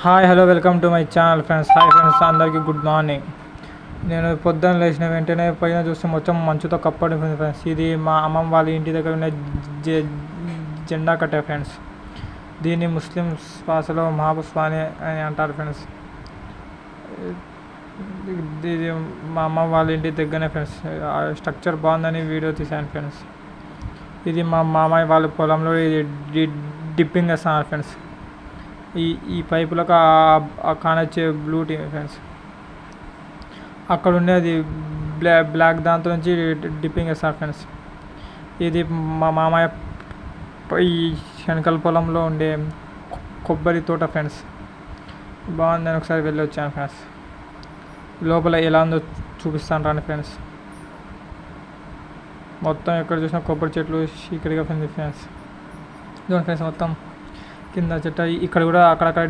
Hi hello welcome to my channel friends. Hi friends, అందరికీ good morning. నేను పొద్దున్న లేచిన వెంటనే పైన చూస్తే మొత్తం మంచుతో కప్పడి ఉంది ఫ్రెండ్స్. ఇది మా అమ్మమ్మ వాళ్ళ ఇంటి దగ్గర ఉన్న జెండా కట్టే ఫ్రెండ్స్. దీన్ని ముస్లిమ్స్ భాషలో మహాపుష్పాని అని అంటారు ఫ్రెండ్స్. ఇది మా అమ్మ వాళ్ళ ఇంటి దగ్గరనే ఫ్రెండ్స్. స్ట్రక్చర్ బాగుందని వీడియో తీశాను ఫ్రెండ్స్. ఇది మా మామయ్య వాళ్ళ పొలంలో ఇది డిప్పింగ్ వేస్తున్నారు ఫ్రెండ్స్. ఈ పైపులకు కానొచ్చే బ్లూ టీ ఫ్రెండ్స్. అక్కడ ఉండేది బ్లాక్ దాంతో నుంచి డిప్పింగ్ వేస్తారు ఫ్రెండ్స్. ఇది మా మామయ్య ఈ శనకల పొలంలో ఉండే కొబ్బరి తోట ఫ్రెండ్స్. బాగుందని ఒకసారి వెళ్ళి వచ్చాను ఫ్రెండ్స్. లోపల ఎలా ఉందో చూపిస్తాను రండి ఫ్రెండ్స్. మొత్తం ఎక్కడ చూసినా కొబ్బరి చెట్లు చీకటిగా ఉంది ఫ్రెండ్స్. ఇదిగోండి ఫ్రెండ్స్, మొత్తం కింద చెట్టు ఇక్కడ కూడా అక్కడక్కడ